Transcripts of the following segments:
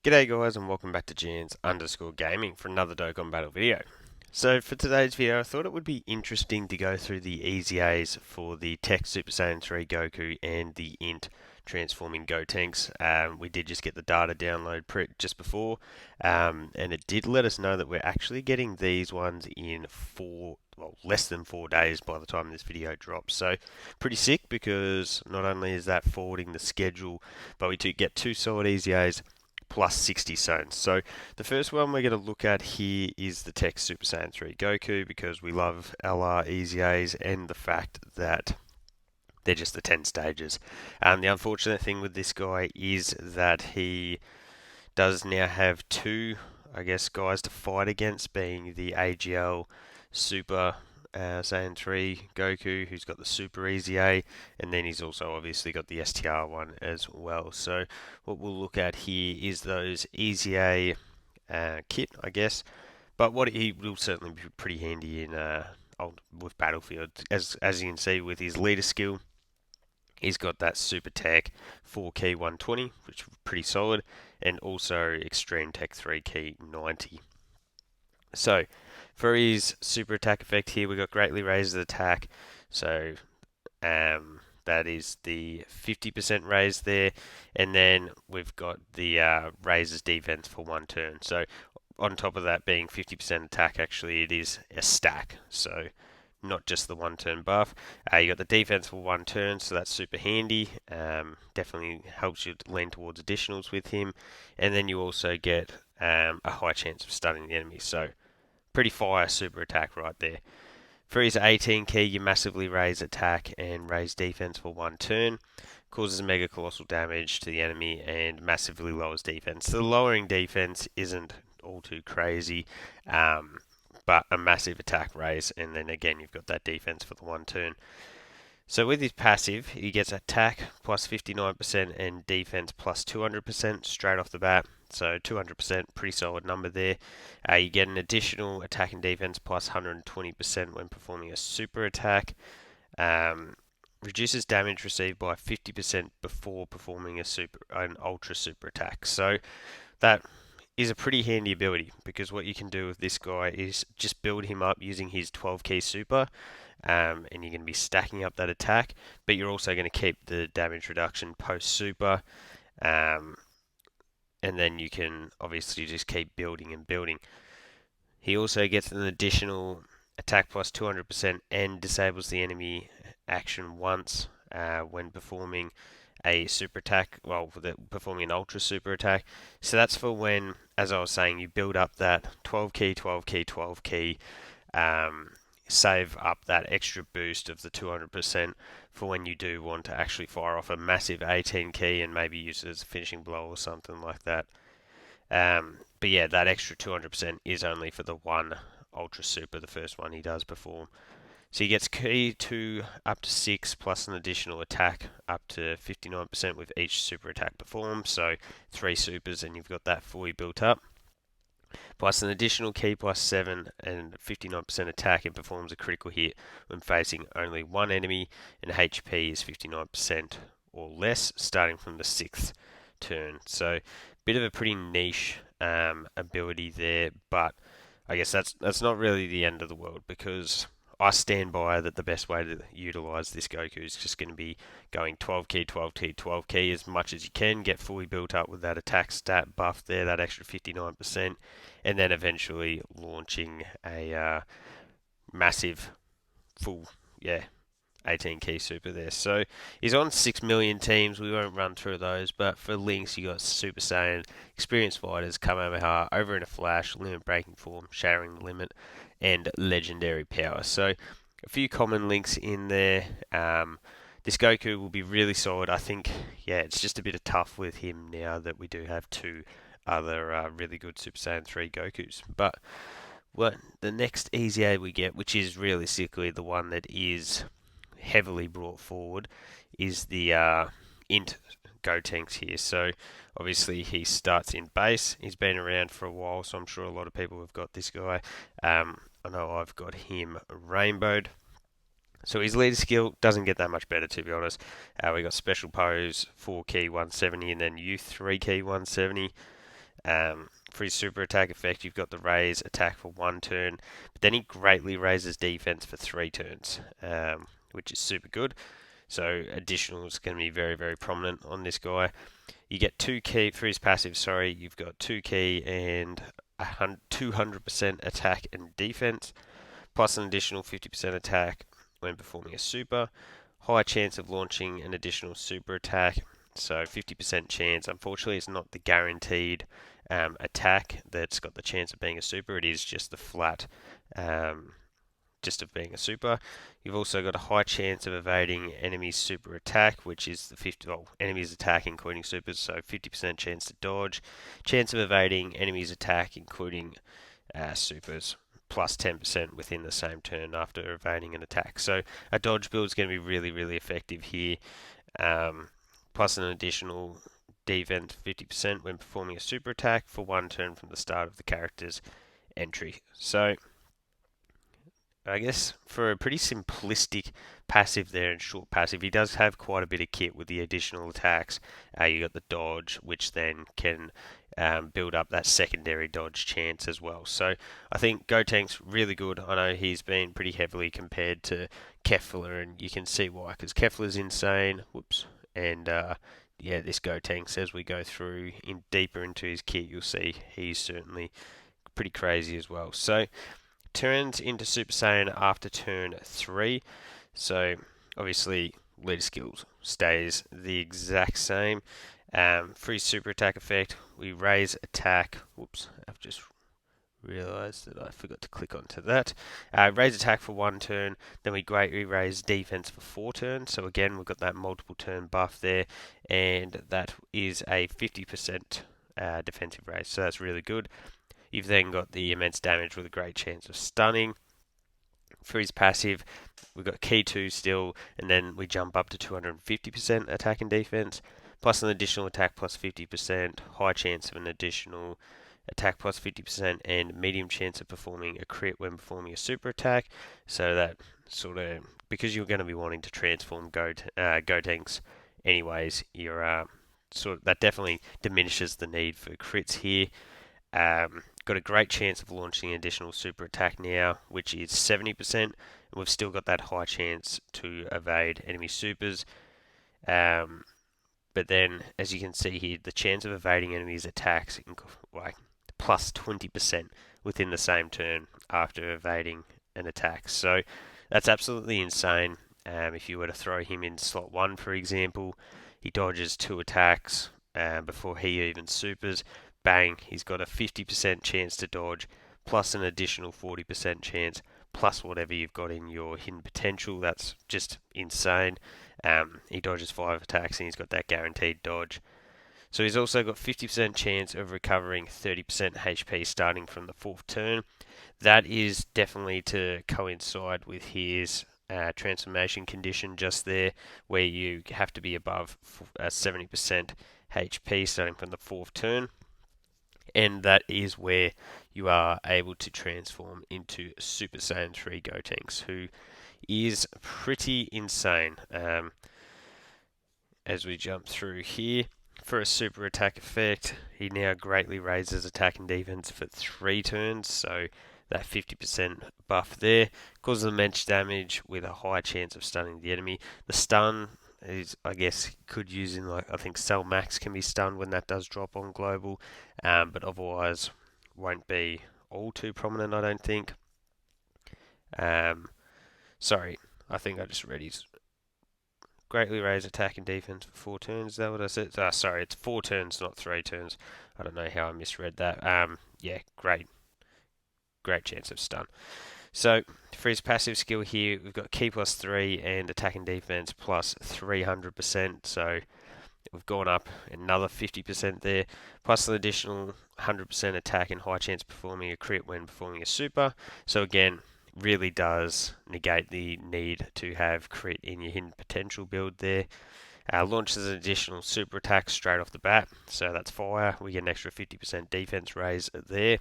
G'day guys and welcome back to Jans_Gaming for another Dokkan Battle video. So for today's video I thought it would be interesting to go through the easy A's for the Tech Super Saiyan 3 Goku and the Int transforming Gotenks. We did just get the data download just before and it did let us know that we're actually getting these ones in less than 4 days by the time this video drops. So pretty sick because not only is that forwarding the schedule, but we do get two solid easy A's plus 60 zones. So the first one we're going to look at here is the Tech Super Saiyan 3 Goku because we love LR Easy A's and the fact that they're just the 10 stages. The unfortunate thing with this guy is that he does now have two, guys to fight against, being the AGL Super Saiyan 3 Goku, who's got the Super Easy A, and then he's also obviously got the STR one as well. So what we'll look at here is those Easy A kit, I guess, but what he will certainly be pretty handy in with Battlefield, as you can see with his leader skill. He's got that Super Tech 4 key 120, which is pretty solid, and also Extreme Tech 3 key 90. So, for his super attack effect here, we've got greatly raises attack. So, that is the 50% raise there. And then we've got the raises defense for 1 turn. So, on top of that being 50% attack, actually, it is a stack. So, not just the 1 turn buff. You got the defense for 1 turn, so that's super handy. Definitely helps you lean towards additionals with him. And then you also get a high chance of stunning the enemy. So, pretty fire super attack right there. For his 18 key, you massively raise attack and raise defense for 1 turn. Causes mega colossal damage to the enemy and massively lowers defense. So the lowering defense isn't all too crazy, but a massive attack raise, and then again you've got that defense for the 1 turn. So with his passive, he gets attack plus 59% and defense plus 200% straight off the bat. So 200%, pretty solid number there. You get an additional attack and defense plus 120% when performing a super attack. Reduces damage received by 50% before performing an ultra super attack. So that is a pretty handy ability because what you can do with this guy is just build him up using his 12 key super, and you're going to be stacking up that attack, but you're also going to keep the damage reduction post super, and then you can obviously just keep building and building. He also gets an additional attack plus 200% and disables the enemy action once when performing a super attack, performing an ultra super attack. So that's for when, as I was saying, you build up that 12 key, 12 key, 12 key, save up that extra boost of the 200% for when you do want to actually fire off a massive 18 key and maybe use it as a finishing blow or something like that. But yeah, that extra 200% is only for the one ultra super, the first one he does perform. So he gets key to up to 6 plus an additional attack up to 59% with each super attack performed. So 3 supers and you've got that fully built up. Plus an additional key plus 7 and 59% attack and performs a critical hit when facing only one enemy, and HP is 59% or less starting from the 6th turn. So bit of a pretty niche ability there, but I guess that's not really the end of the world because I stand by that the best way to utilize this Goku is just going to be going 12 key, 12 key, 12 key as much as you can, get fully built up with that attack stat buff there, that extra 59%, and then eventually launching a massive full, 18 key super there. So he's on 6 million teams. We won't run through those, but for links, you got Super Saiyan, Experienced Fighters, Kamehameha, Over in a Flash, Limit Breaking Form, Shattering the Limit, and Legendary Power. So a few common links in there. This Goku will be really solid. I think, it's just a bit of tough with him now that we do have two other really good Super Saiyan 3 Gokus. But the next easy A we get, which is realistically the one that is heavily brought forward, is the Int Gotenks here. So obviously he starts in base. He's been around for a while, so I'm sure a lot of people have got this guy. I know I've got him rainbowed. So his leader skill doesn't get that much better, to be honest. We got Special Pose 4 key 170 and then Youth 3 key 170. For his super attack effect, you've got the raise attack for 1 turn, but then he greatly raises defense for 3 turns, which is super good. So additional is going to be very, very prominent on this guy. You get 2 key for his passive, sorry, you've got 2 key and 200% attack and defense, plus an additional 50% attack when performing a super. High chance of launching an additional super attack, so 50% chance. Unfortunately, it's not the guaranteed attack that's got the chance of being a super. It is just the flat just of being a super. You've also got a high chance of evading enemy's super attack, which is the 50 enemies attack including supers, so 50% chance to dodge. Chance of evading enemy's attack including supers, plus 10% within the same turn after evading an attack. So a dodge build is going to be really, really effective here. Plus an additional defense 50% when performing a super attack for 1 turn from the start of the character's entry. So I guess for a pretty simplistic passive there and short passive, he does have quite a bit of kit with the additional attacks. You got the dodge, which then can build up that secondary dodge chance as well. So I think Gotenk's really good. I know he's been pretty heavily compared to Kefla, and you can see why, because Kefla's insane. Whoops. And yeah, this Gotenks, as we go through deeper into his kit, you'll see he's certainly pretty crazy as well. So turns into Super Saiyan after turn 3. So obviously leader skills stays the exact same. Free super attack effect, we raise attack. Whoops, I've just realized that I forgot to click onto that. Raise attack for 1 turn, then we greatly raise defense for 4 turns. So again, we've got that multiple turn buff there, and that is a 50% defensive raise. So that's really good. You've then got the immense damage with a great chance of stunning. For his passive, we've got key 2 still, and then we jump up to 250% attack and defense, plus an additional attack plus 50%, high chance of an additional attack plus 50%, and medium chance of performing a crit when performing a super attack. So that sort of, because you're going to be wanting to transform Gotenks anyways, you're that definitely diminishes the need for crits here. Got a great chance of launching an additional super attack now, which is 70%, and we've still got that high chance to evade enemy supers. But then, as you can see here, the chance of evading enemies' attacks like plus 20% within the same turn after evading an attack. So that's absolutely insane. If you were to throw him in slot 1, for example, he dodges 2 attacks before he even supers. Bang, he's got a 50% chance to dodge, plus an additional 40% chance, plus whatever you've got in your hidden potential. That's just insane. He dodges 5 attacks and he's got that guaranteed dodge. So he's also got 50% chance of recovering 30% HP starting from the 4th turn. That is definitely to coincide with his transformation condition just there, where you have to be above 70% HP starting from the 4th turn. And that is where you are able to transform into Super Saiyan 3 Gotenks, who is pretty insane. As we jump through here, for a super attack effect, he now greatly raises attack and defense for 3 turns, so that 50% buff there causes immense damage with a high chance of stunning the enemy. The stun is, I guess, could use in, like, I think Cell Max can be stunned when that does drop on global, but otherwise won't be all too prominent, I don't think. Sorry, I think I just read his greatly raise attack and defense for 4 turns. Is that what I said? Sorry, it's 4 turns, not 3 turns. I don't know how I misread that. Yeah, great chance of stun. So for his passive skill here, we've got key plus 3 and attack and defense plus 300%. So we've gone up another 50% there, plus an additional 100% attack and high chance performing a crit when performing a super. So again, really does negate the need to have crit in your hidden potential build there. Launches an additional super attack straight off the bat, so that's fire. We get an extra 50% defense raise there.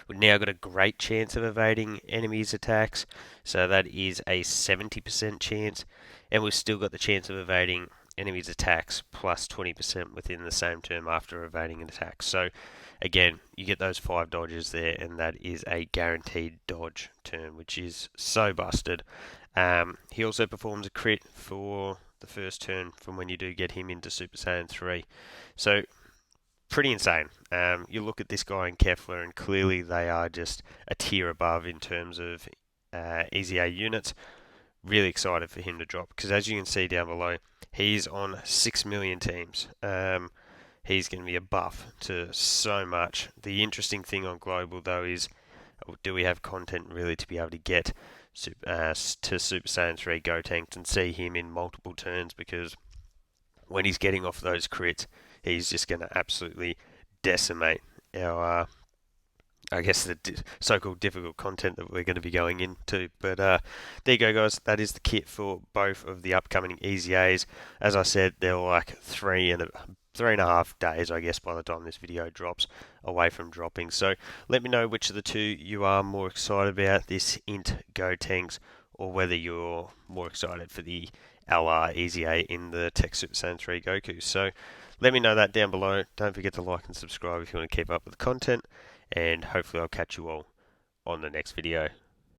We've now got a great chance of evading enemies' attacks, so that is a 70% chance, and we've still got the chance of evading enemy's attacks plus 20% within the same turn after evading an attack. So again, you get those 5 dodges there, and that is a guaranteed dodge turn, which is so busted. He also performs a crit for the first turn from when you do get him into Super Saiyan 3. So pretty insane. You look at this guy and Kefla, and clearly they are just a tier above in terms of EZA units. Really excited for him to drop, because as you can see down below, he's on 6 million teams. He's going to be a buff to so much. The interesting thing on Global, though, is do we have content really to be able to get to Super Saiyan 3 Gotenks and see him in multiple turns, because when he's getting off those crits, he's just going to absolutely decimate our I guess the so-called difficult content that we're going to be going into. But there you go, guys. That is the kit for both of the upcoming EZAs. As I said, they're like 3.5 days, I guess, by the time this video drops, away from dropping. So let me know which of the two you are more excited about, this Int Gotenks, or whether you're more excited for the LR EZA in the Tech Super Saiyan 3 Goku. So let me know that down below. Don't forget to like and subscribe if you want to keep up with the content, and hopefully I'll catch you all on the next video.